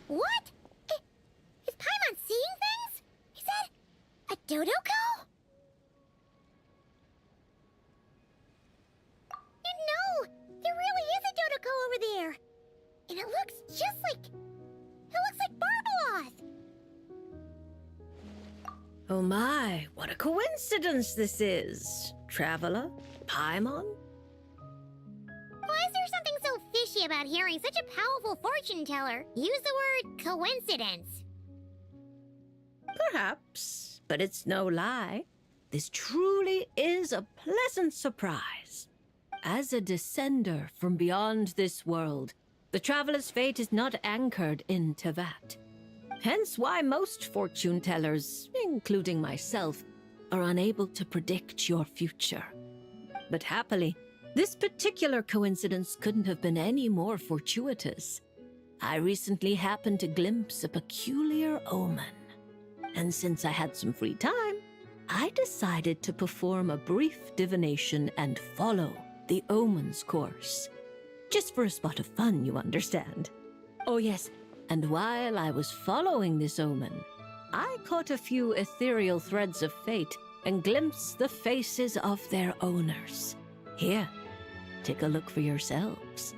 What? Is Paimon seeing things? He said a Dodoko? No, there really is a Dodoko over there. And it looks just like... It looks like Barbaloth. Oh my, what a coincidence this is. Traveler? Paimon? Why is there something so fishy about hearing such a powerful fortune teller use the word coincidence? Perhaps, but it's no lie. This truly is a pleasant surprise. As a descender from beyond this world, the traveler's fate is not anchored in Tevat. Hence why most fortune tellers, including myself, are unable to predict your future. But happily, this particular coincidence couldn't have been any more fortuitous. I recently happened to glimpse a peculiar omen. And since I had some free time, I decided to perform a brief divination and follow the omen's course. Just for a spot of fun, you understand. Oh yes, and while I was following this omen, I caught a few ethereal threads of fate and glimpsed the faces of their owners. Here, take a look for yourselves.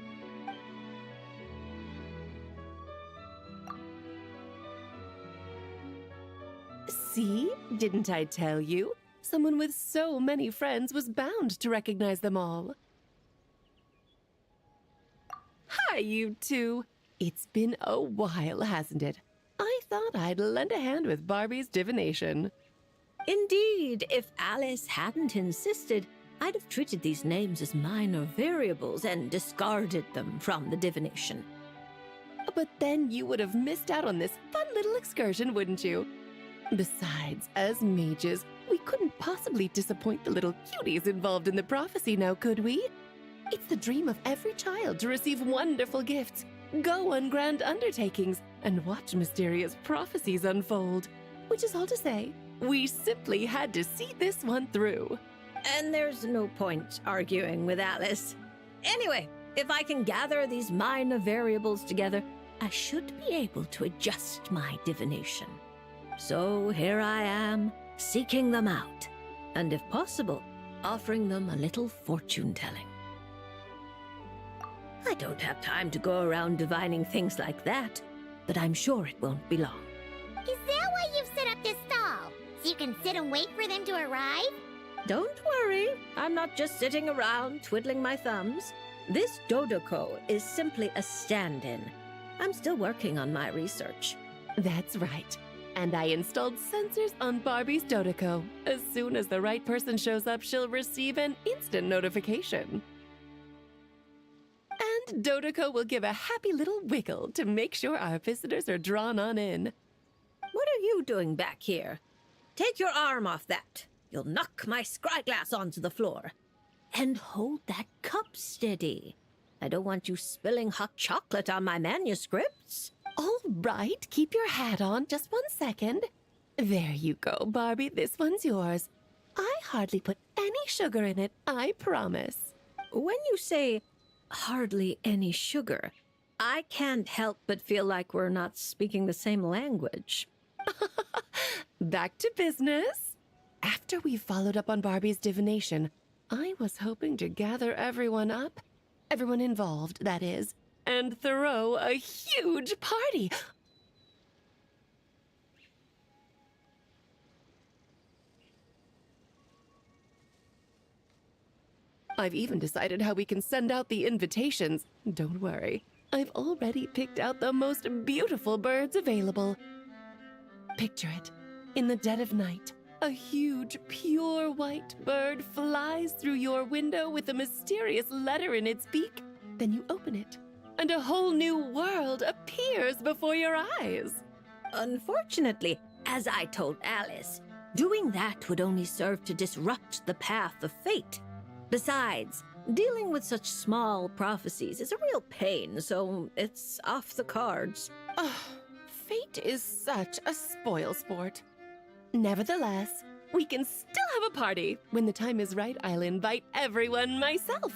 See? Didn't I tell you? Someone with so many friends was bound to recognize them all. Hi, you two. It's been a while, hasn't it? I thought I'd lend a hand with Barbie's divination. Indeed, if Alice hadn't insisted, I'd have treated these names as minor variables and discarded them from the divination. But then you would have missed out on this fun little excursion, wouldn't you? Besides, as mages, we couldn't possibly disappoint the little cuties involved in the prophecy now, could we? It's the dream of every child to receive wonderful gifts, go on grand undertakings, and watch mysterious prophecies unfold. Which is all to say, we simply had to see this one through. And there's no point arguing with Alice. Anyway, if I can gather these minor variables together, I should be able to adjust my divination. So here I am, seeking them out, and if possible, offering them a little fortune-telling. I don't have time to go around divining things like that, but I'm sure it won't be long. Is that why you've set up this stall? So you can sit and wait for them to arrive? Don't worry, I'm not just sitting around twiddling my thumbs. This Dodoko is simply a stand-in. I'm still working on my research. That's right. And I installed sensors on Barbie's Dodoko. As soon as the right person shows up, she'll receive an instant notification. And Dodoko will give a happy little wiggle to make sure our visitors are drawn on in. What are you doing back here? Take your arm off that. You'll knock my scryglass onto the floor. And hold that cup steady. I don't want you spilling hot chocolate on my manuscripts. All right, keep your hat on. Just 1 second. There you go, Barbie. This one's yours. I hardly put any sugar in it, I promise. When you say hardly any sugar, I can't help but feel like we're not speaking the same language. Back to business. After we followed up on Barbie's divination, I was hoping to gather everyone up. Everyone involved, that is. And throw a huge party. I've even decided how we can send out the invitations. Don't worry, I've already picked out the most beautiful birds available. Picture it. In the dead of night, a huge, pure white bird flies through your window with a mysterious letter in its beak. Then you open it, and a whole new world appears before your eyes. Unfortunately, as I told Alice, doing that would only serve to disrupt the path of fate. Besides, dealing with such small prophecies is a real pain, so it's off the cards. Fate is such a spoil sport. Nevertheless, we can still have a party. When the time is right, I'll invite everyone myself.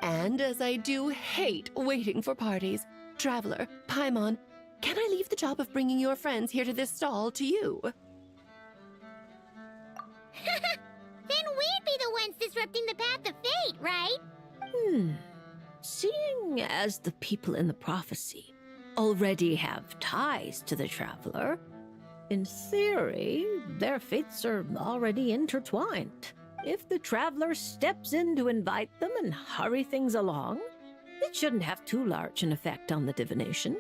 And as I do hate waiting for parties, Traveler, Paimon, can I leave the job of bringing your friends here to this stall to you? Then we'd be the ones disrupting the path of fate, right? Seeing as the people in the prophecy already have ties to the traveler, in theory, their fates are already intertwined. If the traveler steps in to invite them and hurry things along, it shouldn't have too large an effect on the divination.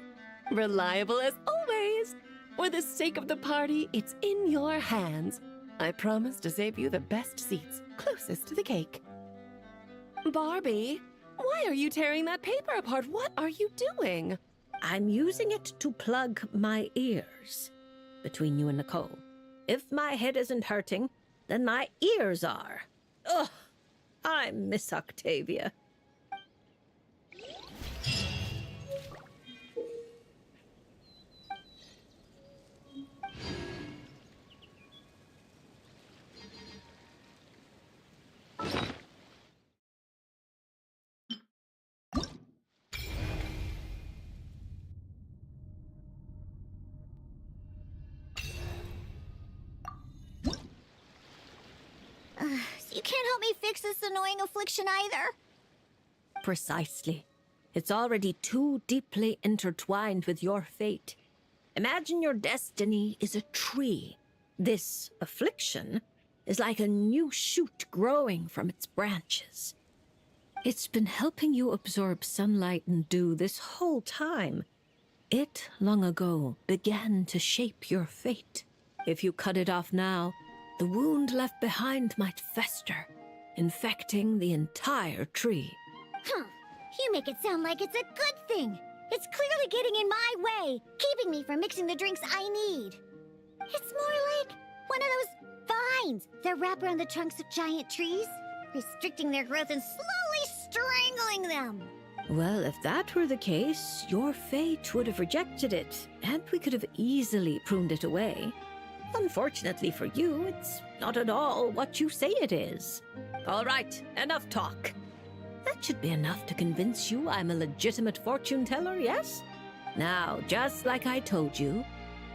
Reliable as always. For the sake of the party, it's in your hands. I promise to save you the best seats, closest to the cake. Barbie, why are you tearing that paper apart? What are you doing? I'm using it to plug my ears. Between you and Nicole, if my head isn't hurting, then my ears are. Ugh, I miss Octavia. So you can't help me fix this annoying affliction either? Precisely. It's already too deeply intertwined with your fate. Imagine your destiny is a tree. This affliction is like a new shoot growing from its branches. It's been helping you absorb sunlight and dew this whole time. It, long ago, began to shape your fate. If you cut it off now, the wound left behind might fester, infecting the entire tree. Huh. You make it sound like it's a good thing. It's clearly getting in my way, keeping me from mixing the drinks I need. It's more like one of those vines that wrap around the trunks of giant trees, restricting their growth and slowly strangling them. Well, if that were the case, your fate would have rejected it, and we could have easily pruned it away. Unfortunately for you, it's not at all what you say it is. All right, enough talk. That should be enough to convince you I'm a legitimate fortune teller, yes? Now, just like I told you,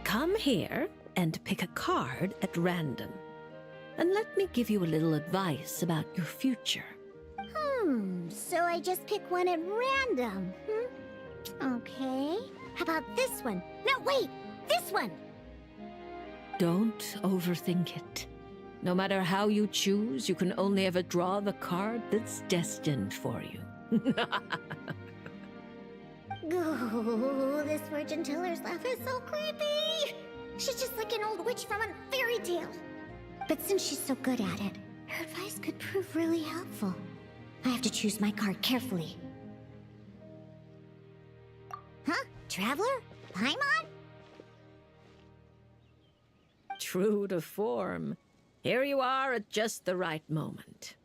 come here and pick a card at random. And let me give you a little advice about your future. So I just pick one at random, Okay. How about this one? No, wait! This one! Don't overthink it. No matter how you choose, you can only ever draw the card that's destined for you. Oh, this fortune teller's laugh is so creepy! She's just like an old witch from a fairy tale. But since she's so good at it, her advice could prove really helpful. I have to choose my card carefully. Huh? Traveler? Paimon? True to form. Here you are at just the right moment.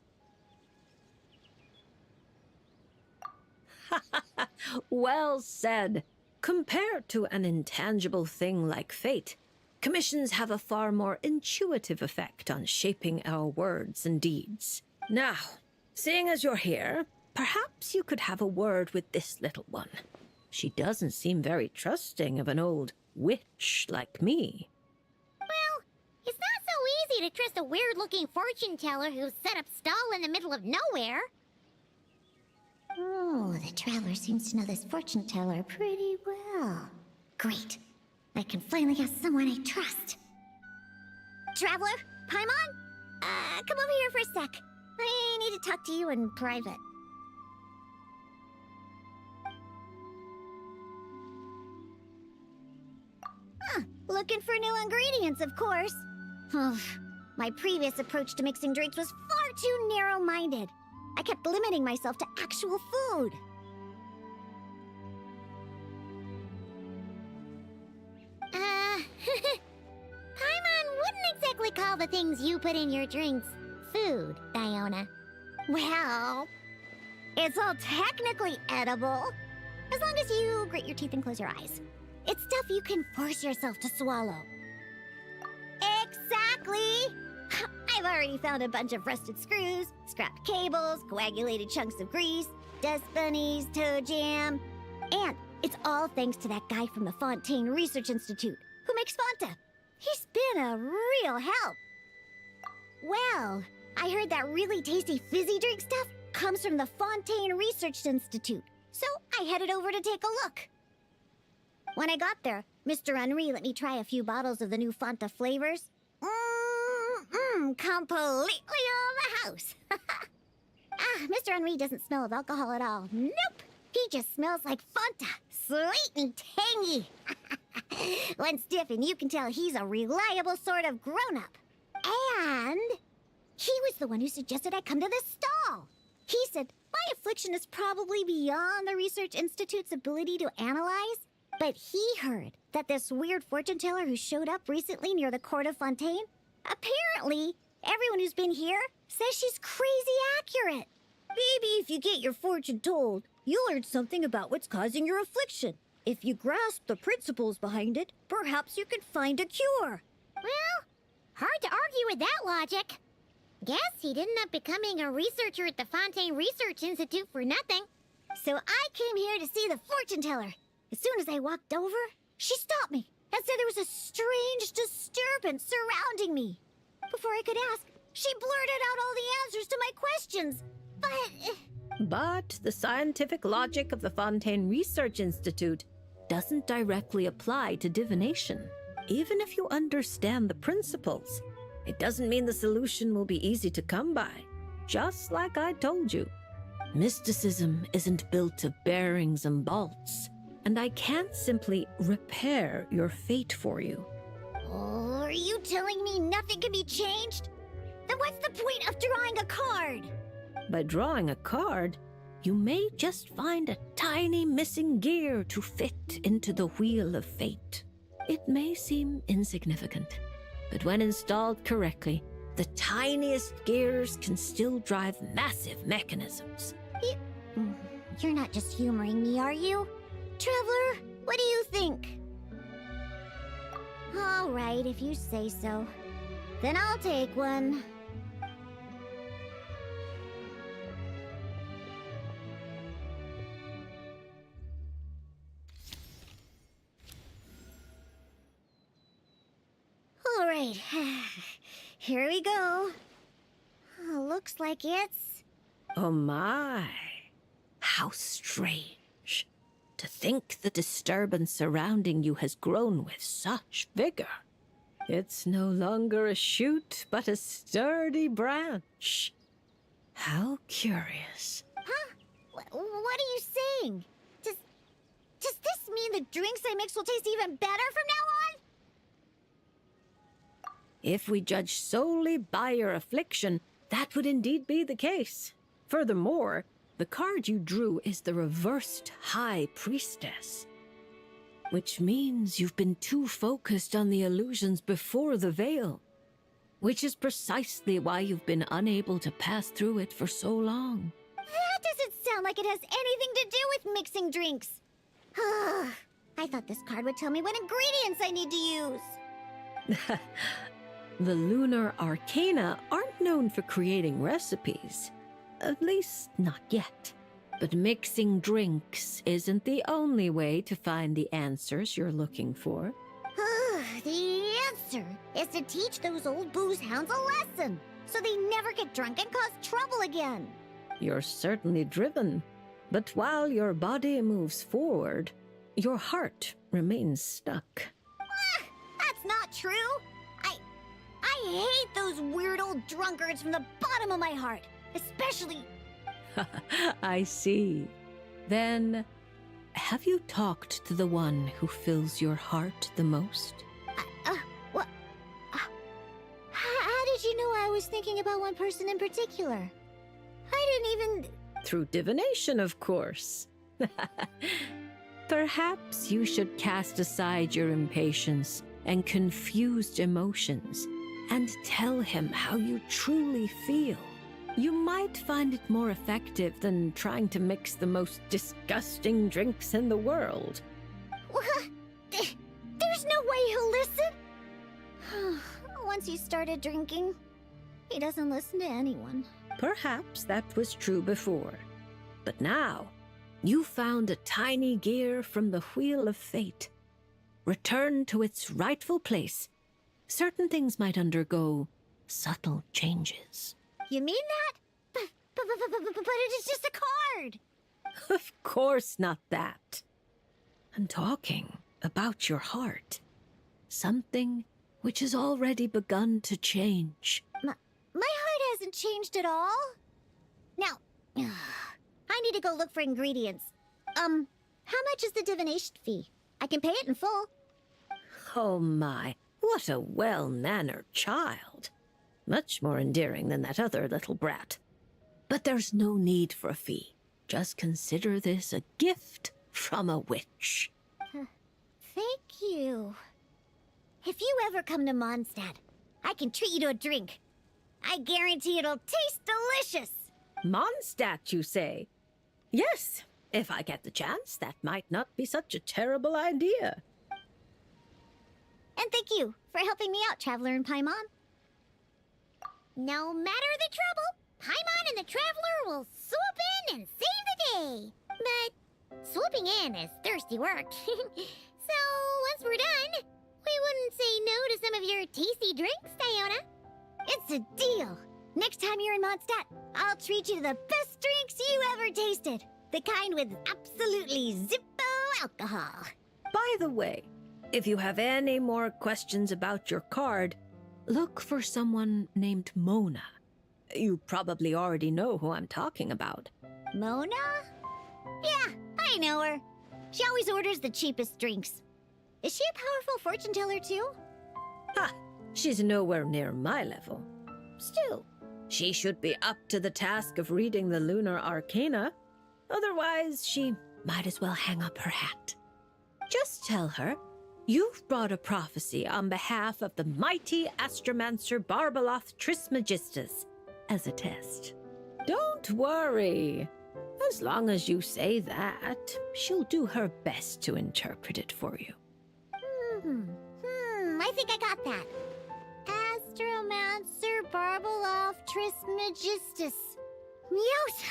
Well said. Compared to an intangible thing like fate, commissions have a far more intuitive effect on shaping our words and deeds. Now, seeing as you're here, perhaps you could have a word with this little one. She doesn't seem very trusting of an old witch like me. Well, it's not so easy to trust a weird-looking fortune teller who's set up stall in the middle of nowhere. Oh, the traveler seems to know this fortune teller pretty well. Great. I can finally have someone I trust. Traveler? Paimon? Come over here for a sec. I need to talk to you in private. Looking for new ingredients, of course. My previous approach to mixing drinks was far too narrow-minded. I kept limiting myself to actual food. Paimon wouldn't exactly call the things you put in your drinks food, Diona. Well, it's all technically edible, as long as you grit your teeth and close your eyes. It's stuff you can force yourself to swallow. Exactly! I've already found a bunch of rusted screws, scrapped cables, coagulated chunks of grease, dust bunnies, toe jam, and It's all thanks to that guy from the Fontaine Research Institute who makes Fanta. He's been a real help. Well, I heard that really tasty fizzy drink stuff comes from the Fontaine Research Institute, so I headed over to take a look. When I got there, Mr. Henri let me try a few bottles of the new Fanta flavors. Completely on the house. Mr. Henri doesn't smell of alcohol at all. Nope. He just smells like Fanta. Sweet and tangy. When stiff, and you can tell he's a reliable sort of grown-up. And he was the one who suggested I come to this stall. He said my affliction is probably beyond the Research Institute's ability to analyze, but he heard that this weird fortune teller who showed up recently near the court of Fontaine, apparently everyone who's been here says she's crazy accurate. Maybe if you get your fortune told, you'll learn something about what's causing your affliction. If you grasp the principles behind it, perhaps you could find a cure. Well, hard to argue with that logic. Guess he didn't end up becoming a researcher at the Fontaine Research Institute for nothing. So I came here to see the fortune teller. As soon as I walked over, she stopped me and said there was a strange disturbance surrounding me. Before I could ask, she blurted out all the answers to my questions. But the scientific logic of the Fontaine Research Institute doesn't directly apply to divination. Even if you understand the principles, it doesn't mean the solution will be easy to come by. Just like I told you, mysticism isn't built of bearings and bolts, and I can't simply repair your fate for you. Oh, are you telling me nothing can be changed? Then what's the point of drawing a card? By drawing a card, you may just find a tiny missing gear to fit into the wheel of fate. It may seem insignificant, but when installed correctly, the tiniest gears can still drive massive mechanisms. You're not just humoring me, are you? Traveler, what do you think? All right, if you say so. Then I'll take one. All right, here we go. Looks like it's... Oh my, how strange. To think the disturbance surrounding you has grown with such vigor. It's no longer a shoot, but a sturdy branch. How curious. Huh? What are you saying? Does this mean the drinks I mix will taste even better from now on? If we judge solely by your affliction, that would indeed be the case. Furthermore, the card you drew is the reversed High Priestess, which means you've been too focused on the illusions before the veil, which is precisely why you've been unable to pass through it for so long. That doesn't sound like it has anything to do with mixing drinks. I thought this card would tell me what ingredients I need to use. The lunar arcana aren't known for creating recipes. At least, not yet. But mixing drinks isn't the only way to find the answers you're looking for. The answer is to teach those old booze hounds a lesson, so they never get drunk and cause trouble again. You're certainly driven. But while your body moves forward, your heart remains stuck. That's not true. I hate those weird old drunkards from the bottom of my heart. Especially... I see. Then, have you talked to the one who fills your heart the most? What? How did you know I was thinking about one person in particular? I didn't even... Through divination, of course. Perhaps you should cast aside your impatience and confused emotions and tell him how you truly feel. You might find it more effective than trying to mix the most disgusting drinks in the world. What? There's no way he'll listen. Once he started drinking, he doesn't listen to anyone. Perhaps that was true before. But now, You found a tiny gear from the Wheel of Fate. Returned to its rightful place, certain things might undergo subtle changes. You mean that? But it is just a card. Of course not that. I'm talking about your heart. Something which has already begun to change. My heart hasn't changed at all. Now, I need to go look for ingredients. How much is the divination fee? I can pay it in full. Oh my, what a well-mannered child. Much more endearing than that other little brat. But there's no need for a fee. Just consider this a gift from a witch. Thank you. If you ever come to Mondstadt, I can treat you to a drink. I guarantee it'll taste delicious. Mondstadt, you say? Yes, if I get the chance, that might not be such a terrible idea. And thank you for helping me out, Traveler and Paimon. No matter the trouble, Paimon and the Traveler will swoop in and save the day. But swooping in is thirsty work. So once we're done, we wouldn't say no to some of your tasty drinks, Diona. It's a deal. Next time you're in Mondstadt, I'll treat you to the best drinks you ever tasted. The kind with absolutely zippo alcohol. By the way, if you have any more questions about your card, look for someone named Mona. You probably already know who I'm talking about. Mona? Yeah, I know her. She always orders the cheapest drinks. Is she a powerful fortune teller too? Ha! She's nowhere near my level. Still. She should be up to the task of reading the lunar arcana. Otherwise, she might as well hang up her hat. Just tell her you've brought a prophecy on behalf of the mighty astromancer Barbaloth Trismegistus as a test. Don't worry. As long as you say that, she'll do her best to interpret it for you. I think I got that. Astromancer Barbaloth Trismegistus. Yosa!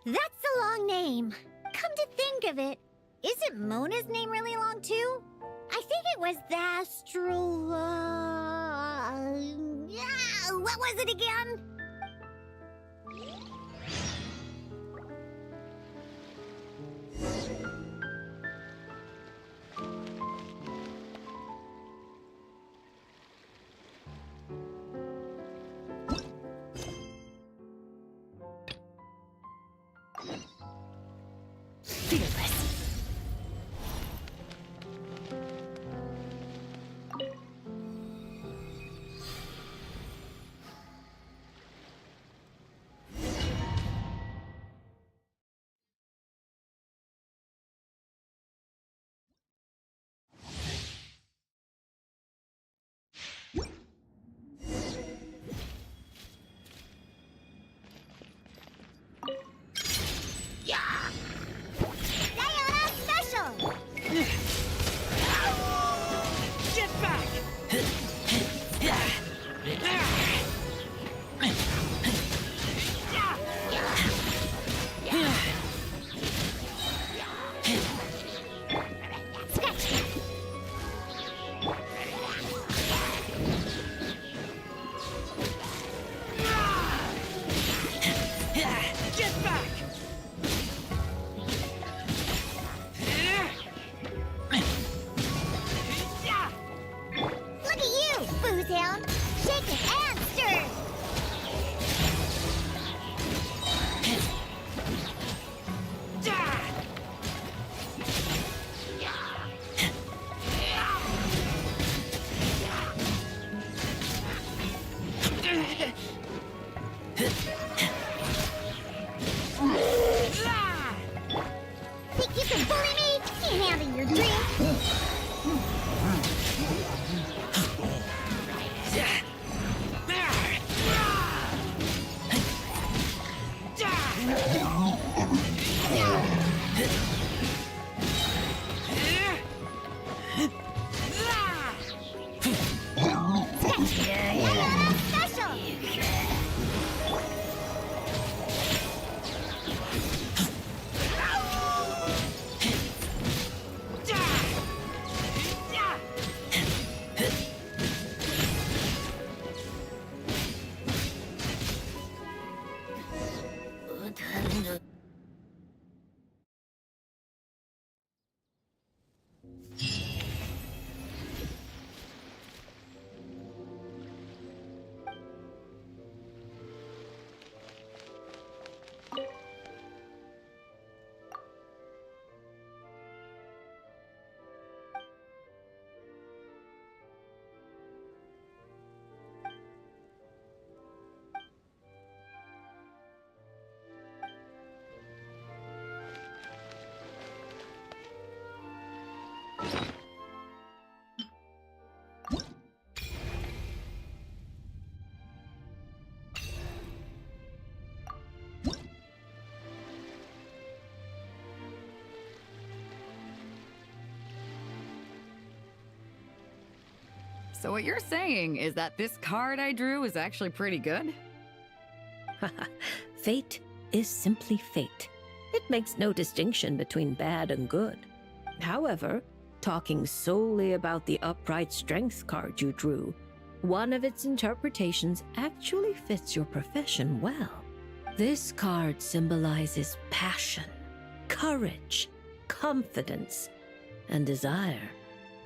That's a long name. Come to think of it, isn't Mona's name really long too? I think it was the what was it again? Diona Special! Get back! Get back! Look at you, booze hound! Shaking and stirred! Think you can bully me? Can't handle your drink! Diona Special! So what you're saying is that this card I drew is actually pretty good? Fate is simply fate. It makes no distinction between bad and good. However, talking solely about the upright strength card you drew, one of its interpretations actually fits your profession well. This card symbolizes passion, courage, confidence, and desire,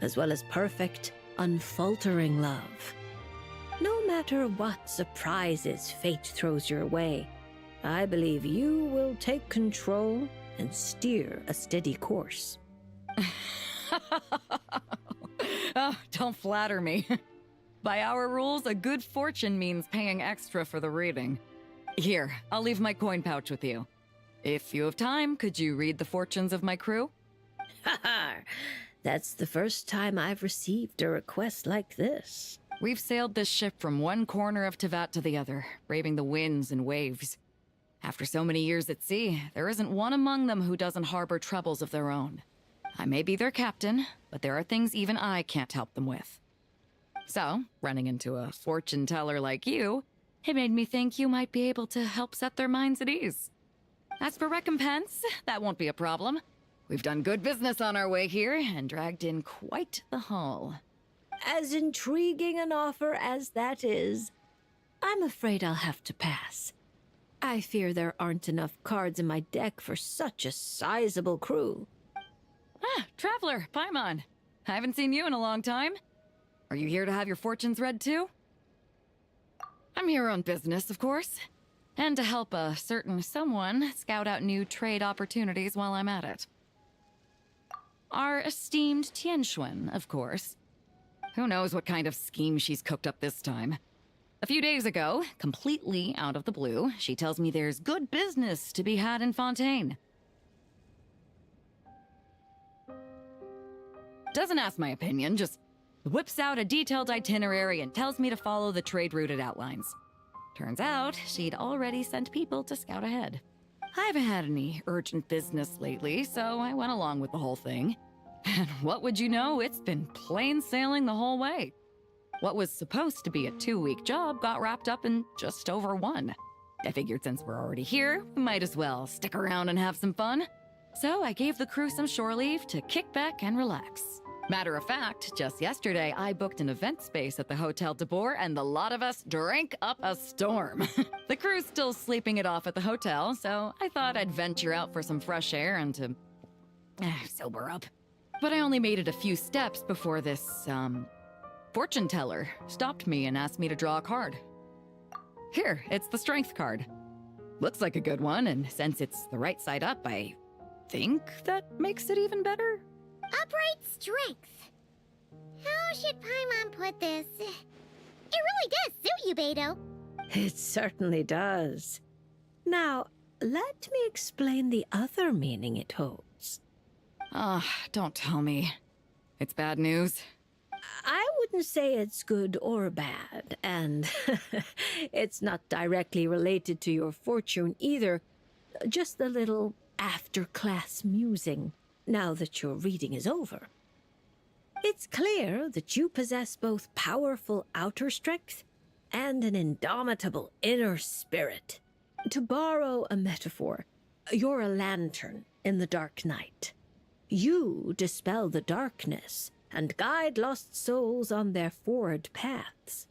as well as perfect, unfaltering love. No matter what surprises fate throws your way, I believe you will take control and steer a steady course. Oh, don't flatter me. By our rules, a good fortune means paying extra for the reading. Here, I'll leave my coin pouch with you. If you have time, could you read the fortunes of my crew? Haha, that's the first time I've received a request like this. We've sailed this ship from one corner of Tevat to the other, braving the winds and waves. After so many years at sea, there isn't one among them who doesn't harbor troubles of their own. I may be their captain, but there are things even I can't help them with. So, running into a fortune teller like you, it made me think you might be able to help set their minds at ease. As for recompense, that won't be a problem. We've done good business on our way here and dragged in quite the haul. As intriguing an offer as that is, I'm afraid I'll have to pass. I fear there aren't enough cards in my deck for such a sizable crew. Ah, Traveler, Paimon. I haven't seen you in a long time. Are you here to have your fortunes read too? I'm here on business, of course. And to help a certain someone scout out new trade opportunities while I'm at it. Our esteemed Tianxuan, of course. Who knows what kind of scheme she's cooked up this time. A few days ago, completely out of the blue, she tells me there's good business to be had in Fontaine. Doesn't ask my opinion, just whips out a detailed itinerary and tells me to follow the trade route it outlines. Turns out, she'd already sent people to scout ahead. I haven't had any urgent business lately, so I went along with the whole thing. And what would you know, it's been plain sailing the whole way. What was supposed to be a 2-week job got wrapped up in just over 1. I figured since we're already here, we might as well stick around and have some fun. So I gave the crew some shore leave to kick back and relax. Matter of fact, just yesterday, I booked an event space at the Hotel de Boer, and the lot of us drank up a storm. The crew's still sleeping it off at the hotel, so I thought I'd venture out for some fresh air and to sober up. But I only made it a few steps before this, fortune teller stopped me and asked me to draw a card. Here, it's the strength card. Looks like a good one, and since it's the right side up, I think that makes it even better. Upright strength. How should Paimon put this? It really does suit you, Beto. It certainly does. Now, let me explain the other meaning it holds. Don't tell me. It's bad news. I wouldn't say it's good or bad, and it's not directly related to your fortune either. Just a little after-class musing, now that your reading is over. It's clear that you possess both powerful outer strength and an indomitable inner spirit. To borrow a metaphor, you're a lantern in the dark night. You dispel the darkness and guide lost souls on their forward paths.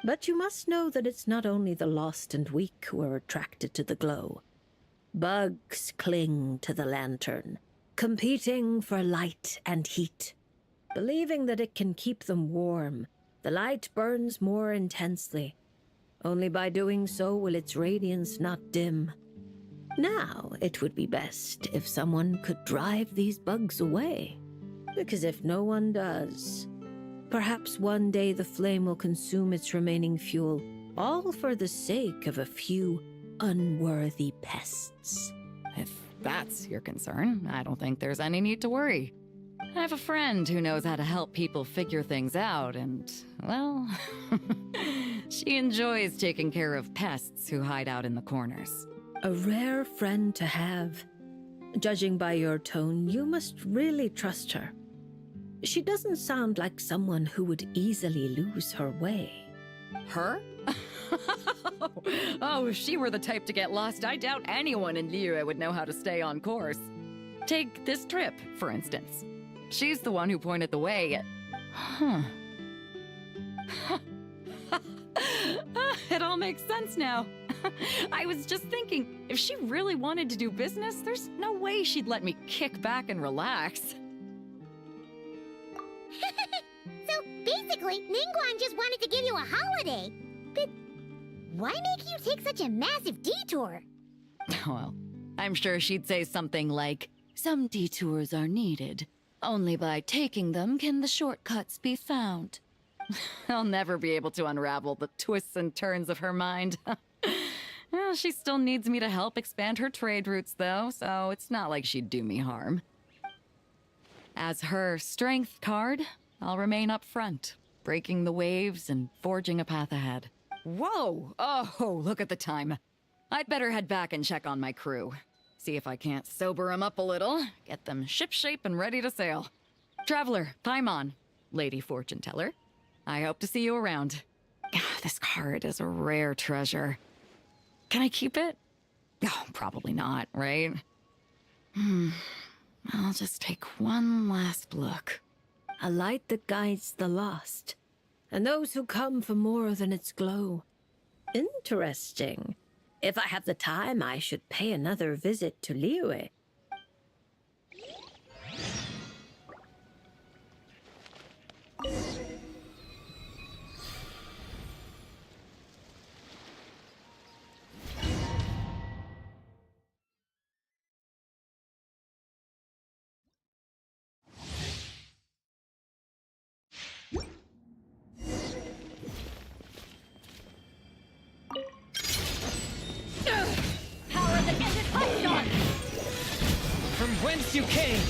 But you must know that it's not only the lost and weak who are attracted to the glow. Bugs cling to the lantern, competing for light and heat. Believing that it can keep them warm, the light burns more intensely. Only by doing so will its radiance not dim. Now, it would be best if someone could drive these bugs away. Because if no one does, perhaps one day the flame will consume its remaining fuel, all for the sake of a few unworthy pests. If that's your concern, I don't think there's any need to worry. I have a friend who knows how to help people figure things out, and, well, she enjoys taking care of pests who hide out in the corners. A rare friend to have. Judging by your tone, you must really trust her. She doesn't sound like someone who would easily lose her way. Her? Oh, if she were the type to get lost, I doubt anyone in Liyue would know how to stay on course. Take this trip, for instance. She's the one who pointed the way. Huh. It all makes sense now. I was just thinking, if she really wanted to do business, there's no way she'd let me kick back and relax. So basically, Ningguang just wanted to give you a holiday. But why make you take such a massive detour? Well, I'm sure she'd say something like, "Some detours are needed. Only by taking them can the shortcuts be found." I'll never be able to unravel the twists and turns of her mind. Well, she still needs me to help expand her trade routes, though, so it's not like she'd do me harm. As her strength card, I'll remain up front, breaking the waves and forging a path ahead. Whoa! Oh, look at the time. I'd better head back and check on my crew. See if I can't sober them up a little, get them shipshape and ready to sail. Traveler, Paimon, Lady Fortune Teller, I hope to see you around. This card is a rare treasure. Can I keep it? Oh, probably not, right? I'll just take one last look. A light that guides the lost, and those who come for more than its glow. Interesting. If I have the time, I should pay another visit to Liyue. Power that ended Hotshot! From whence you came!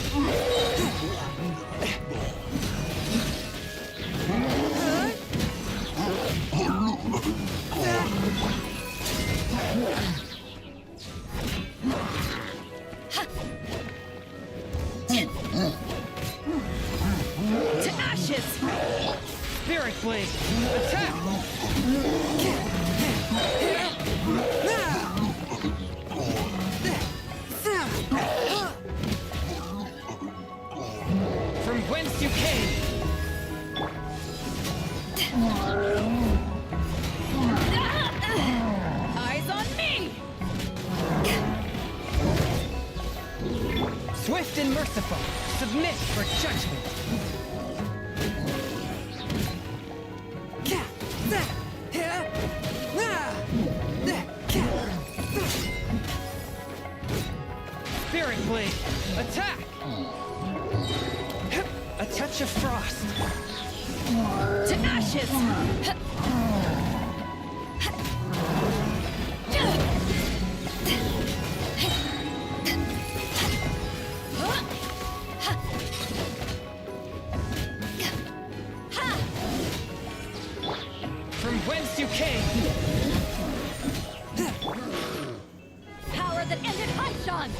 To ashes! Spirit Blade! Attack! From whence you came! Eyes on me! Swift and merciful, submit for judgment! Spirit Blade, attack! A touch of frost. To ashes! From whence you came! Power that ended Hanshan!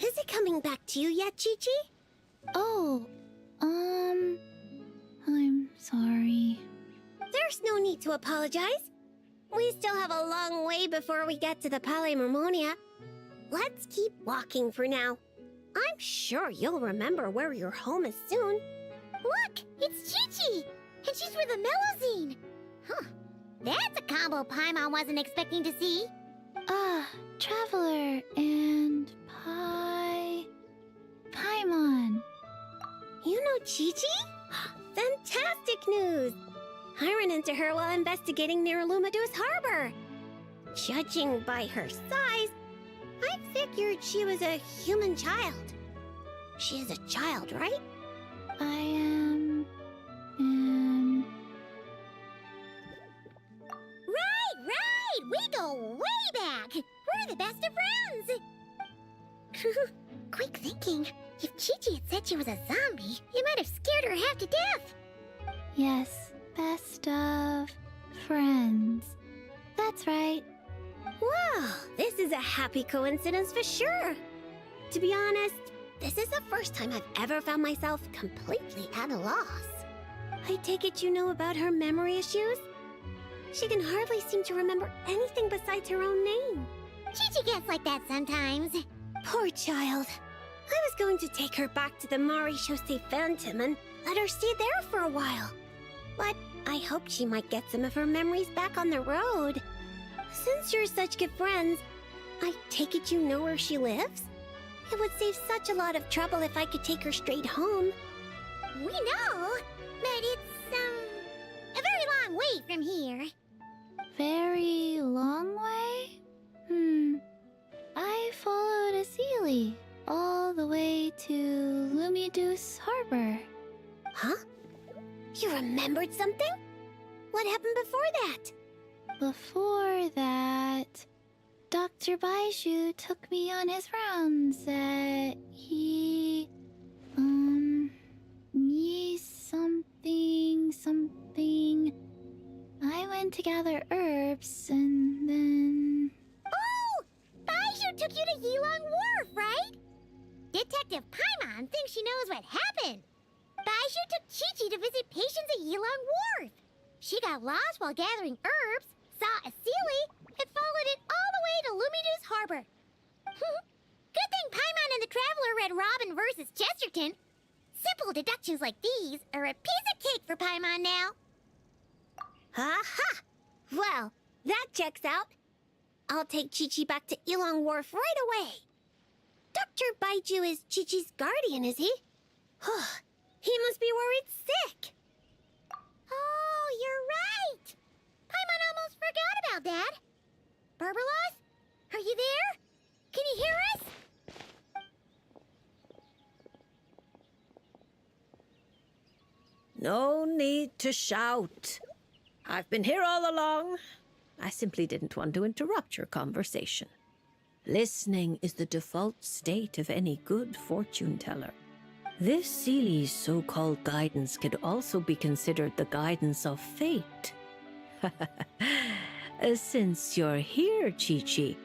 Is it coming back to you yet, Chi-Chi? Oh, I'm sorry. There's no need to apologize. We still have a long way before we get to the Palais Mermonia. Let's keep walking for now. I'm sure you'll remember where your home is soon. Look, it's Chi-Chi, and she's with a Melusine. Huh, that's a combo Paimon wasn't expecting to see. Traveler and Paimon. You know Chi-Chi? Fantastic news! I ran into her while investigating near Lumadu's harbor. Judging by her size, I figured she was a human child. She is a child, right? I am. Right! We go way back! We're the best of friends! Quick thinking. If Chi-Chi had said she was a zombie, you might have scared her half to death. Yes, best of friends. That's right. Whoa, this is a happy coincidence for sure. To be honest, this is the first time I've ever found myself completely at a loss. I take it you know about her memory issues? She can hardly seem to remember anything besides her own name. Chi-Chi gets like that sometimes. Poor child. I was going to take her back to the Marechaussee Phantom and let her stay there for a while. But I hoped she might get some of her memories back on the road. Since you're such good friends, I take it you know where she lives? It would save such a lot of trouble if I could take her straight home. We know, but it's, a very long way from here. Very long way? I followed a Sealy all the way to Lumiduce Harbor. Huh? You remembered something? What happened before that? Before that, Dr. Baiju took me on his rounds at something. I went to gather herbs and then... Oh! Baiju took you to Yilong Wharf, right? Detective Paimon thinks she knows what happened. Baiju took Chi-Chi to visit patients at Yilong Wharf. She got lost while gathering herbs, saw a Sealy, and followed it all the way to Lumiduce Harbor. Good thing Paimon and the Traveler read Robin versus Chesterton. Simple deductions like these are a piece of cake for Paimon now. Aha! Well, that checks out. I'll take Chi-Chi back to Yilong Wharf right away. Dr. Baiju is Chi-Chi's guardian, is he? He must be worried sick. Oh, you're right. Paimon almost forgot about that. Barbalos, are you there? Can you hear us? No need to shout. I've been here all along. I simply didn't want to interrupt your conversation. Listening is the default state of any good fortune teller. This Sealy's so-called guidance could also be considered the guidance of fate. Since you're here, Chi-Chi,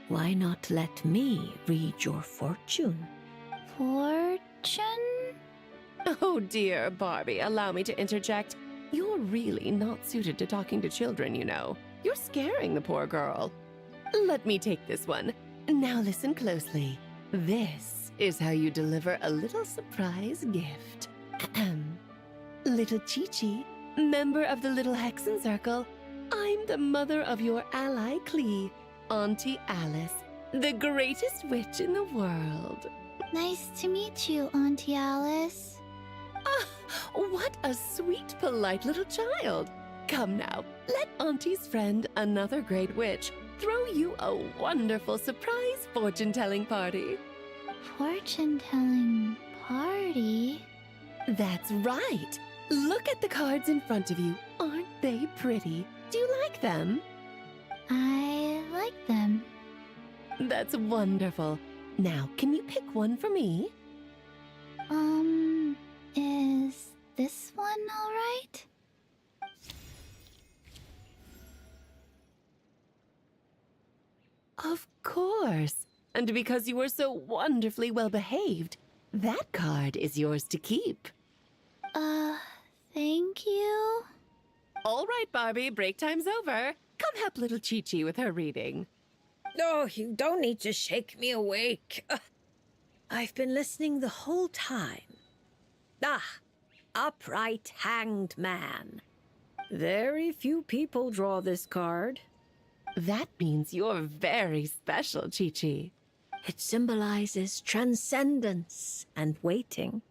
why not let me read your fortune? Fortune? Oh dear, Barbie, allow me to interject. You're really not suited to talking to children, you know. You're scaring the poor girl. Let me take this one. Now listen closely. This is how you deliver a little surprise gift. Little Chi-Chi, member of the Little Hexen Circle, I'm the mother of your ally Klee, Auntie Alice, the greatest witch in the world. Nice to meet you, Auntie Alice. Ah, what a sweet, polite little child. Come now, let Auntie's friend, another great witch, throw you a wonderful surprise fortune-telling party. Fortune-telling party? That's right. Look at the cards in front of you. Aren't they pretty? Do you like them? I like them. That's wonderful. Now, can you pick one for me? Is this one all right? Of course. And because you were so wonderfully well behaved, that card is yours to keep. Thank you. All right, Barbie, break time's over. Come help little Chi-Chi with her reading. Oh, you don't need to shake me awake. I've been listening the whole time. Upright hanged man. Very few people draw this card. That means you're very special, Chi-Chi. It symbolizes transcendence and waiting,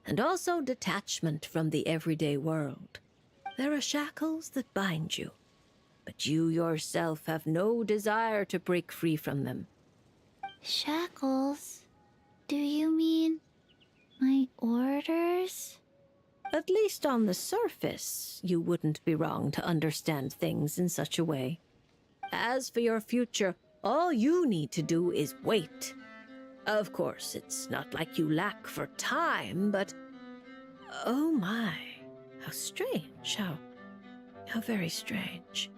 and also detachment from the everyday world. There are shackles that bind you, but you yourself have no desire to break free from them. Shackles? Do you mean my orders? At least on the surface, you wouldn't be wrong to understand things in such a way. As for your future, all you need to do is wait. Of course, it's not like you lack for time, but... Oh my, how strange, how very strange.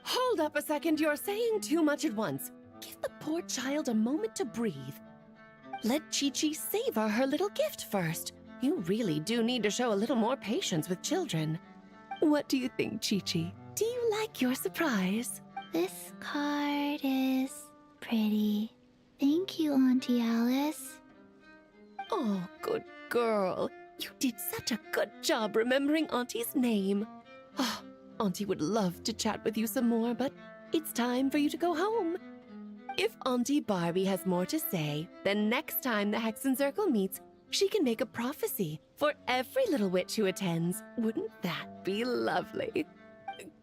Hold up a second, you're saying too much at once. Give the poor child a moment to breathe. Let Chi-Chi savor her little gift first. You really do need to show a little more patience with children. What do you think, Chi-Chi? Do you like your surprise? This card is pretty. Thank you, Auntie Alice. Oh, good girl. You did such a good job remembering Auntie's name. Oh, Auntie would love to chat with you some more, but it's time for you to go home. If Auntie Barbie has more to say, then next time the Hexen Circle meets, she can make a prophecy for every little witch who attends. Wouldn't that be lovely?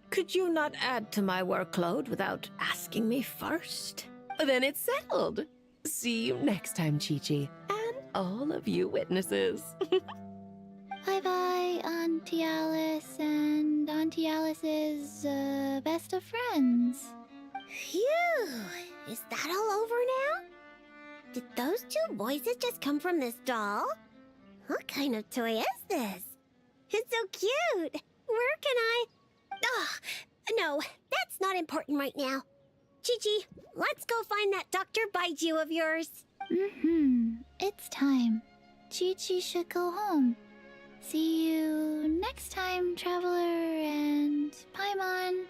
Could you not add to my workload without asking me first? Then it's settled. See you next time, Chi-Chi, and all of you witnesses. Bye-bye, Auntie Alice and Auntie Alice's best of friends. Phew! Is that all over now? Did those two voices just come from this doll? What kind of toy is this? It's so cute! Where can I... Ugh, no, that's not important right now. Chi-Chi, let's go find that Dr. Baiju of yours. It's time. Chi-Chi should go home. See you next time, Traveler and Paimon.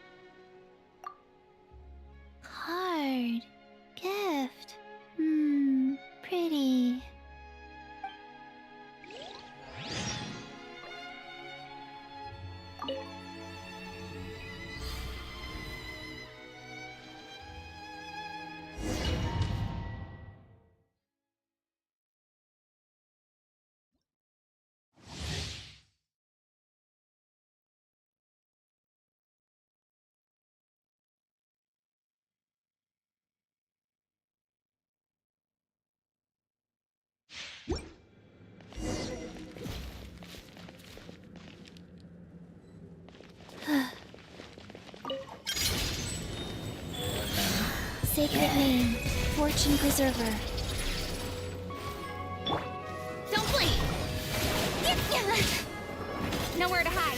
Card. Gift. Pretty. Sacred name, Fortune Preserver. Don't blink! Nowhere to hide.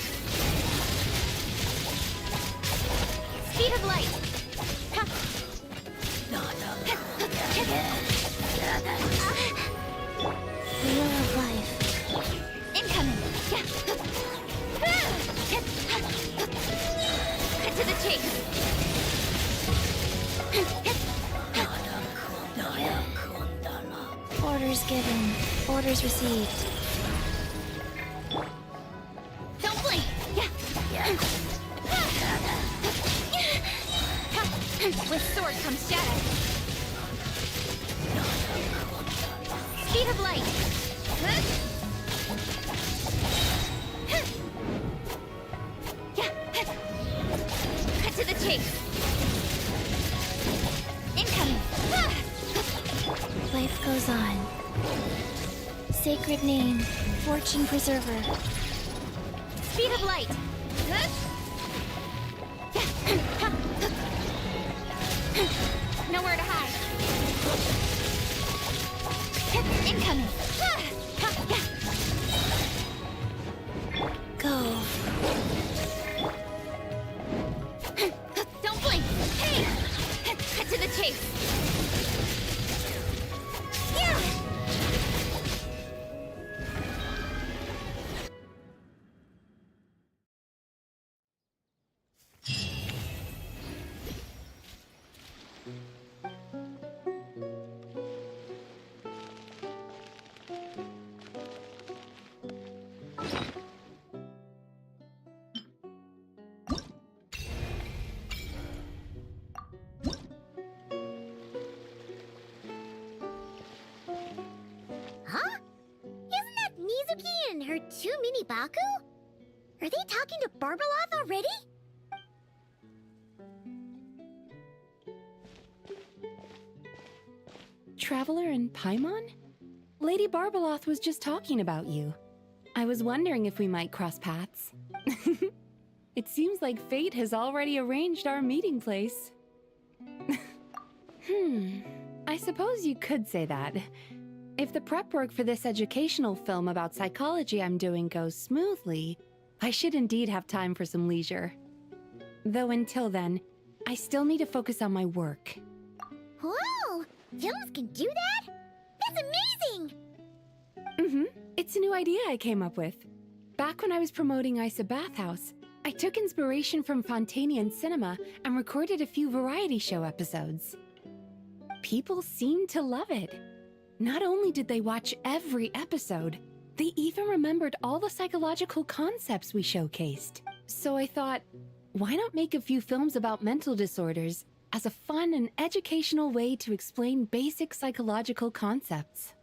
Speed of light. Wheel of life. Incoming. Cut to the chase. Orders given, orders received. Don't blink. With sword comes shadow. Speed of light. Cut to the chase. Incoming. Life goes on. Sacred name, Fortune Preserver. Speed of light. Nowhere to hide. Incoming. Go. Don't blink. Hey! Cut to the chase. Yeah! Huh? Isn't that Mizuki and her two mini Baku? Are they talking to Barbeloth already? Traveler and Paimon? Lady Barbeloth was just talking about you. I was wondering if we might cross paths. It seems like fate has already arranged our meeting place. I suppose you could say that. If the prep work for this educational film about psychology I'm doing goes smoothly, I should indeed have time for some leisure. Though until then, I still need to focus on my work. Whoa! Films can do that? That's amazing! It's a new idea I came up with. Back when I was promoting Isa Bathhouse, I took inspiration from Fontanian cinema and recorded a few variety show episodes. People seemed to love it. Not only did they watch every episode, they even remembered all the psychological concepts we showcased. So I thought, why not make a few films about mental disorders as a fun and educational way to explain basic psychological concepts?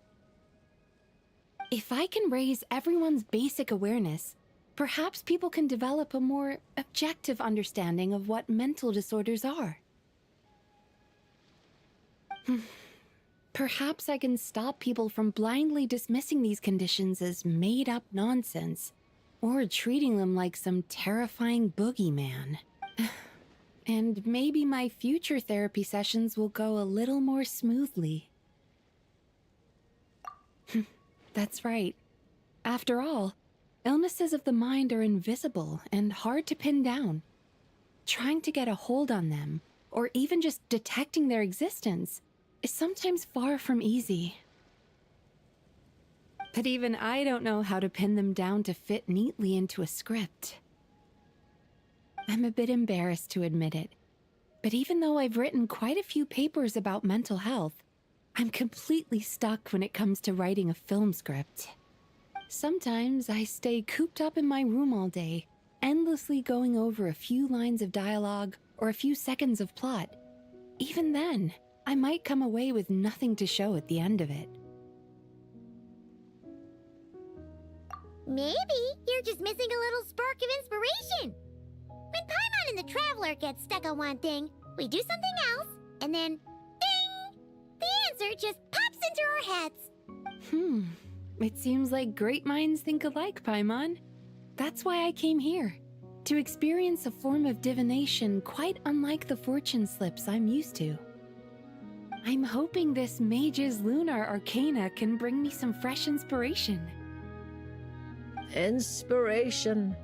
If I can raise everyone's basic awareness, perhaps people can develop a more objective understanding of what mental disorders are. Perhaps I can stop people from blindly dismissing these conditions as made-up nonsense, or treating them like some terrifying boogeyman. And maybe my future therapy sessions will go a little more smoothly. That's right. After all, illnesses of the mind are invisible and hard to pin down. Trying to get a hold on them, or even just detecting their existence, is sometimes far from easy. But even I don't know how to pin them down to fit neatly into a script. I'm a bit embarrassed to admit it, but even though I've written quite a few papers about mental health, I'm completely stuck when it comes to writing a film script. Sometimes I stay cooped up in my room all day, endlessly going over a few lines of dialogue or a few seconds of plot. Even then, I might come away with nothing to show at the end of it. Maybe you're just missing a little spark of inspiration. When Paimon and the Traveler get stuck on one thing, we do something else, and then, ding! The answer just pops into our heads. It seems like great minds think alike, Paimon. That's why I came here, to experience a form of divination quite unlike the fortune slips I'm used to. I'm hoping this mage's lunar arcana can bring me some fresh inspiration. Inspiration.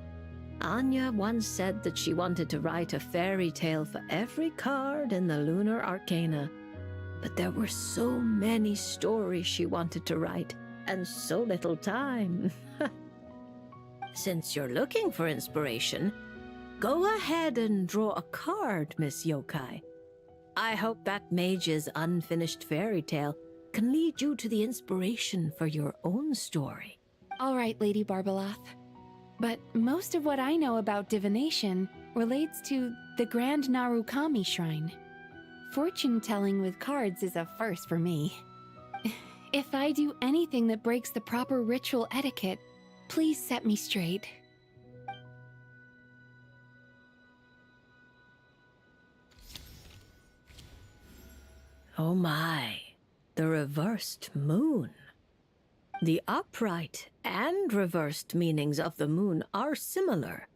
Anya once said that she wanted to write a fairy tale for every card in the lunar arcana. But there were so many stories she wanted to write, and so little time. Since you're looking for inspiration, go ahead and draw a card, Miss Yokai. I hope that mage's unfinished fairy tale can lead you to the inspiration for your own story. All right, Lady Barbeloth. But most of what I know about divination relates to the Grand Narukami Shrine. Fortune-telling with cards is a first for me. If I do anything that breaks the proper ritual etiquette, please set me straight. Oh my, the reversed moon. The upright and reversed meanings of the moon are similar.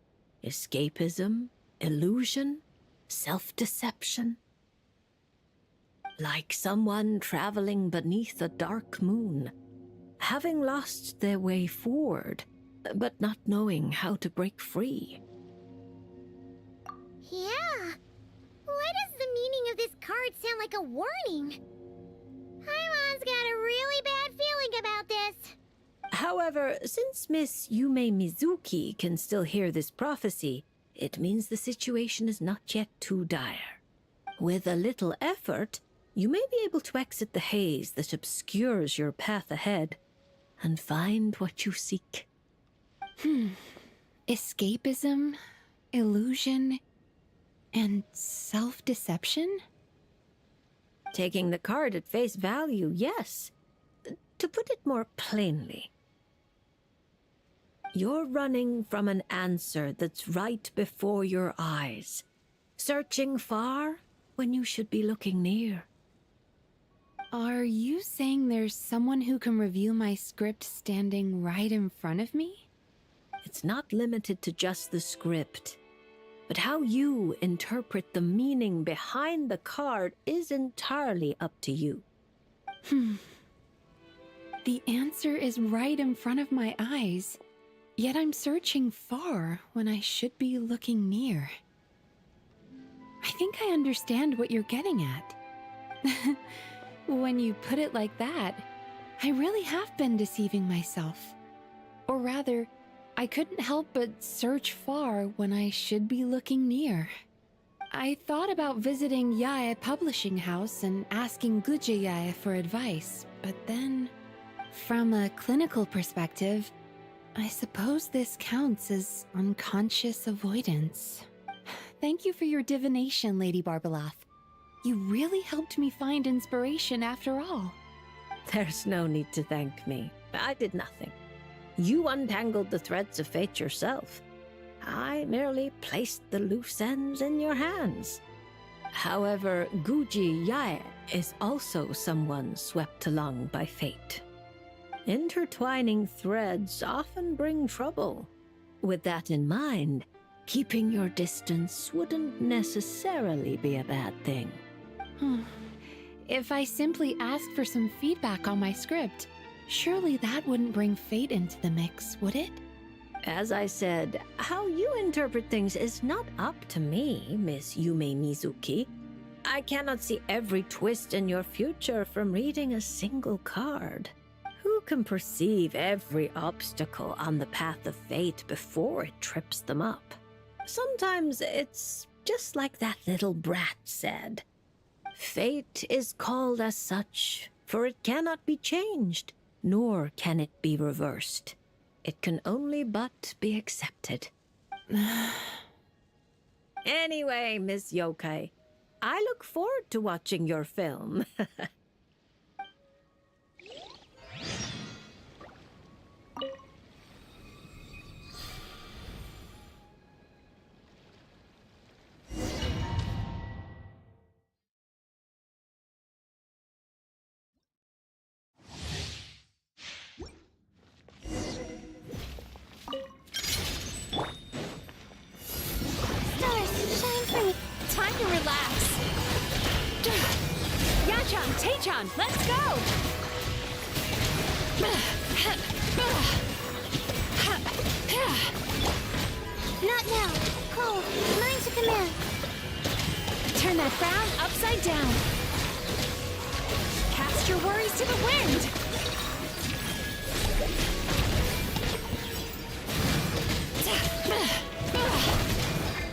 Escapism, illusion, self-deception. Like someone traveling beneath a dark moon, having lost their way forward, but not knowing how to break free. Yeah. Why does the meaning of this card sound like a warning? Paimon's got a really bad feeling about this. However, since Miss Yume Mizuki can still hear this prophecy, it means the situation is not yet too dire. With a little effort, you may be able to exit the haze that obscures your path ahead and find what you seek. Escapism, illusion, and self-deception? Taking the card at face value, yes. To put it more plainly, you're running from an answer that's right before your eyes, searching far when you should be looking near. Are you saying there's someone who can review my script standing right in front of me? It's not limited to just the script, but how you interpret the meaning behind the card is entirely up to you. The answer is right in front of my eyes, yet I'm searching far when I should be looking near. I think I understand what you're getting at. When you put it like that, I really have been deceiving myself. Or rather, I couldn't help but search far when I should be looking near. I thought about visiting Yae Publishing House and asking Guje Yae for advice, but then, from a clinical perspective, I suppose this counts as unconscious avoidance. Thank you for your divination, Lady Barbeloth. You really helped me find inspiration after all. There's no need to thank me. I did nothing. You untangled the threads of fate yourself. I merely placed the loose ends in your hands. However, Guji Yae is also someone swept along by fate. Intertwining threads often bring trouble. With that in mind, keeping your distance wouldn't necessarily be a bad thing. If I simply asked for some feedback on my script, surely that wouldn't bring fate into the mix, would it? As I said, how you interpret things is not up to me, Miss Yume Mizuki. I cannot see every twist in your future from reading a single card. Who can perceive every obstacle on the path of fate before it trips them up? Sometimes it's just like that little brat said. Fate is called as such, for it cannot be changed, nor can it be reversed. It can only but be accepted. Anyway, Miss Yokai, I look forward to watching your film. Time to relax. Yachan, Taechan, let's go! Not now. Cole, mine's a command. Turn that frown upside down. Cast your worries to the wind.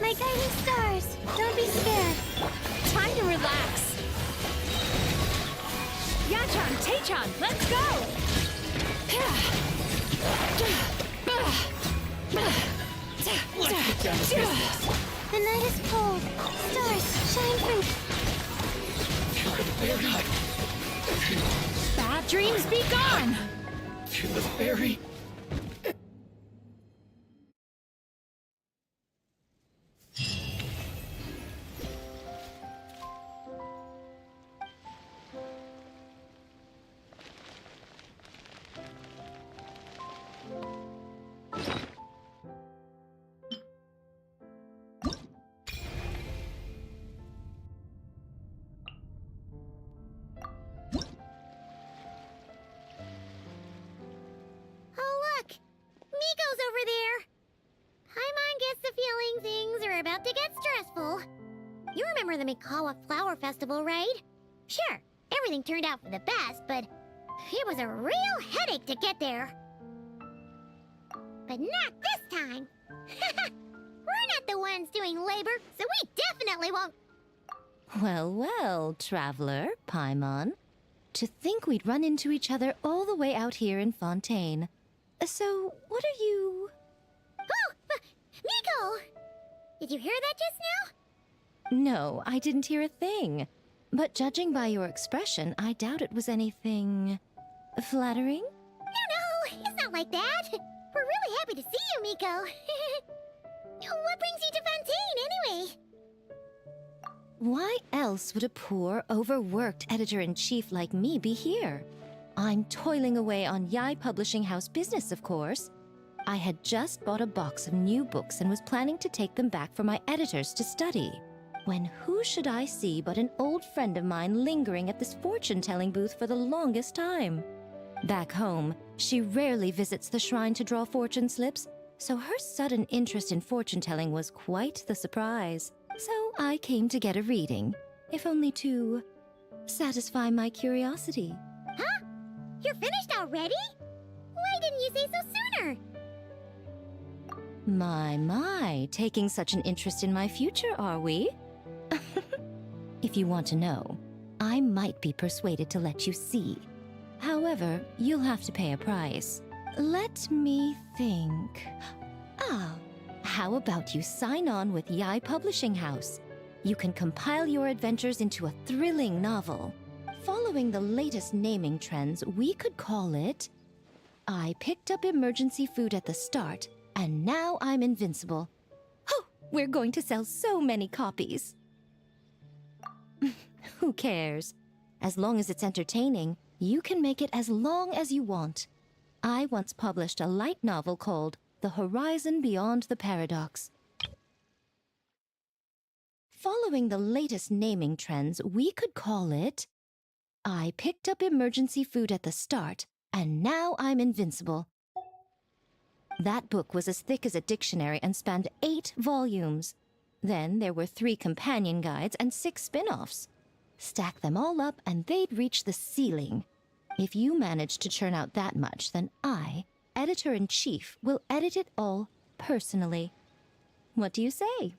My guiding stars. Don't be scared. Time to relax. Yachan, Taechan, let's go! Let's get down to business. The night is cold. Stars shine through. To the very... Bad dreams be gone! To the very... Oh, look! Miko's over there! Paimon gets the feeling things are about to get stressful. You remember the Mikawa Flower Festival, right? Sure, everything turned out for the best, but it was a real headache to get there. But not this time! We're not the ones doing labor, so we definitely won't... Well, well, traveler, Paimon. To think we'd run into each other all the way out here in Fontaine. So, what are you... Oh! Nico! Did you hear that just now? No, I didn't hear a thing. But judging by your expression, I doubt it was anything... flattering? No, it's not like that. We're really happy to see you, Miko. What brings you to Fontaine, anyway? Why else would a poor, overworked editor-in-chief like me be here? I'm toiling away on VIII Publishing House business, of course. I had just bought a box of new books and was planning to take them back for my editors to study. When who should I see but an old friend of mine lingering at this fortune-telling booth for the longest time? Back home, she rarely visits the shrine to draw fortune slips, so her sudden interest in fortune-telling was quite the surprise. So I came to get a reading, if only to satisfy my curiosity. Huh? You're finished already? Why didn't you say so sooner? My, taking such an interest in my future, are we? If you want to know, I might be persuaded to let you see. However, you'll have to pay a price. Let me think. How about you sign on with VIII Publishing House? You can compile your adventures into a thrilling novel. Following the latest naming trends, we could call it I Picked Up Emergency Food at the Start, and Now I'm Invincible. Oh, we're going to sell so many copies. Who cares? As long as it's entertaining, you can make it as long as you want. I once published a light novel called The Horizon Beyond the Paradox. Following the latest naming trends, we could call it I Picked Up Emergency Food at the Start, and Now I'm Invincible. That book was as thick as a dictionary and spanned 8 volumes. Then there were 3 companion guides and 6 spin-offs. Stack them all up and they'd reach the ceiling. If you manage to churn out that much, then I, editor-in-chief, will edit it all personally. What do you say?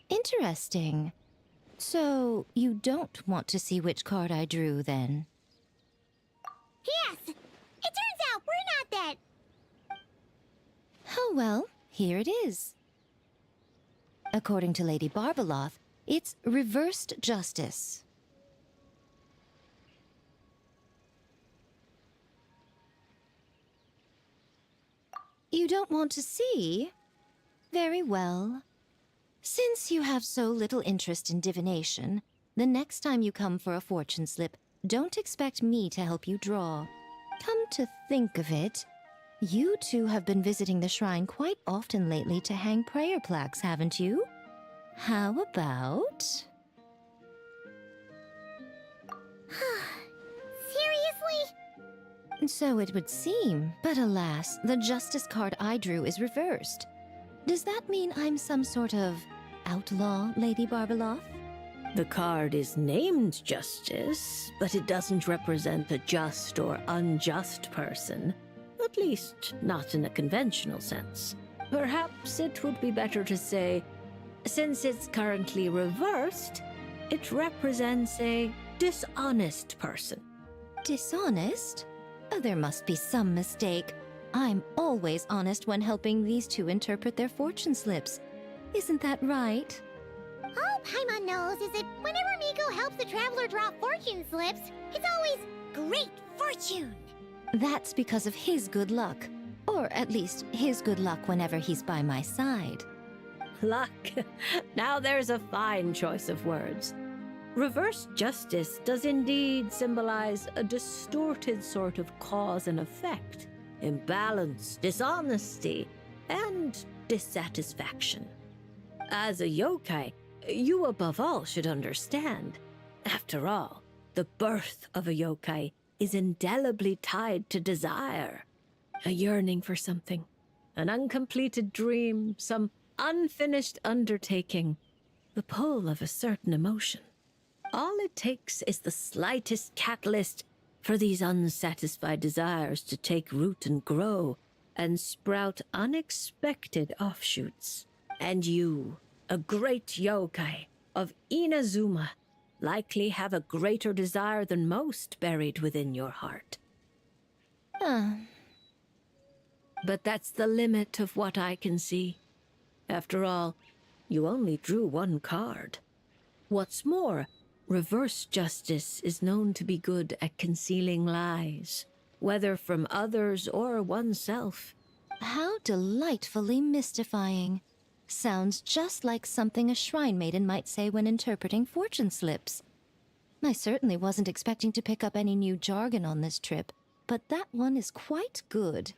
Interesting. So, you don't want to see which card I drew, then? Yes! It turns out we're not that... Oh well, here it is. According to Lady Barbeloth, it's reversed justice. You don't want to see? Very well. Since you have so little interest in divination, the next time you come for a fortune slip, don't expect me to help you draw. Come to think of it, you two have been visiting the shrine quite often lately to hang prayer plaques, haven't you? How about... Seriously? So it would seem, but alas, the justice card I drew is reversed. Does that mean I'm some sort of outlaw, Lady Barbeloth? The card is named Justice, but it doesn't represent a just or unjust person. At least, not in a conventional sense. Perhaps it would be better to say, since it's currently reversed, it represents a dishonest person. Dishonest? Oh, there must be some mistake. I'm always honest when helping these two interpret their fortune slips. Isn't that right? All Paimon knows is that whenever Miko helps the traveler draw fortune slips, it's always great fortune. That's because of his good luck. Or at least his good luck whenever he's by my side. Luck. Now there's a fine choice of words. Reverse justice does indeed symbolize a distorted sort of cause and effect, imbalance, dishonesty, and dissatisfaction. As a yokai, you above all should understand. After all, the birth of a yokai is indelibly tied to desire. A yearning for something, an uncompleted dream, some unfinished undertaking, the pull of a certain emotion. All it takes is the slightest catalyst for these unsatisfied desires to take root and grow and sprout unexpected offshoots. And you, a great yokai of Inazuma, likely have a greater desire than most buried within your heart. But that's the limit of what I can see. After all, you only drew one card. What's more, reverse justice is known to be good at concealing lies, whether from others or oneself. How delightfully mystifying. Sounds just like something a shrine maiden might say when interpreting fortune slips. I certainly wasn't expecting to pick up any new jargon on this trip, but that one is quite good.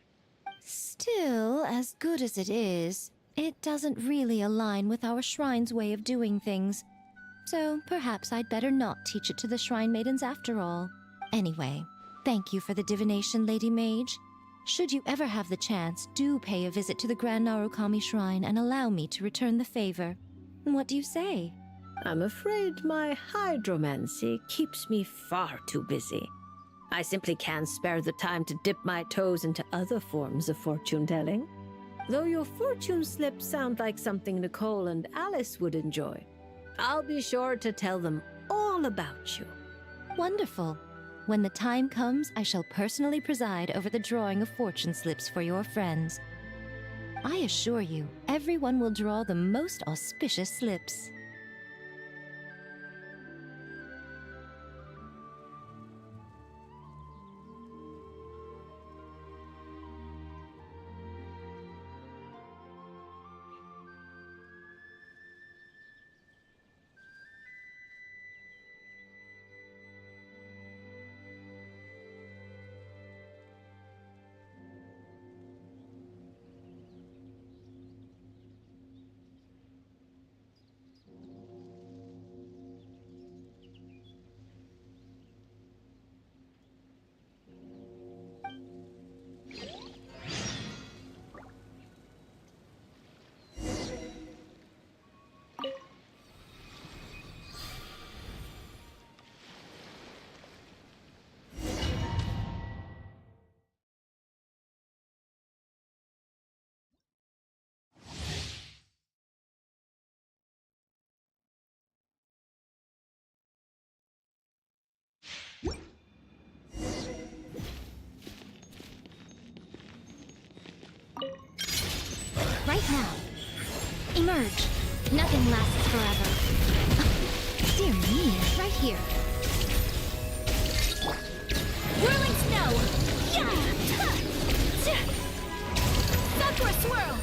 Still, as good as it is, it doesn't really align with our shrine's way of doing things. So perhaps I'd better not teach it to the shrine maidens after all. Anyway, thank you for the divination, Lady Mage. Should you ever have the chance, do pay a visit to the Grand Narukami Shrine and allow me to return the favor. What do you say? I'm afraid my hydromancy keeps me far too busy. I simply can't spare the time to dip my toes into other forms of fortune-telling. Though your fortune slips sound like something Nicole and Alice would enjoy, I'll be sure to tell them all about you. Wonderful. When the time comes, I shall personally preside over the drawing of fortune slips for your friends. I assure you, everyone will draw the most auspicious slips. Right now. Emerge. Nothing lasts forever. Dear me, right here. Whirling snow! Yeah! Sakura swirl!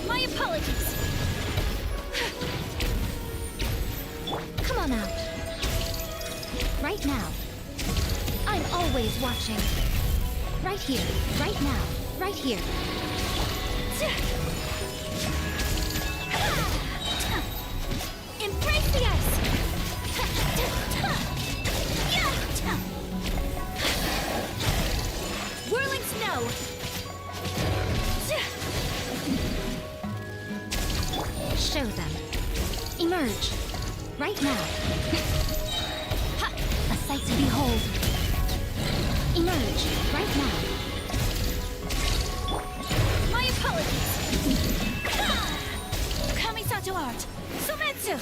My apologies! Come on out. Right now. I'm always watching. Right here, right now, right here. Embrace the ice! Whirling snow! Show them. Emerge. Right now. A sight to behold. Emerge, right now. My apologies! Kamisato art! Sumetsu!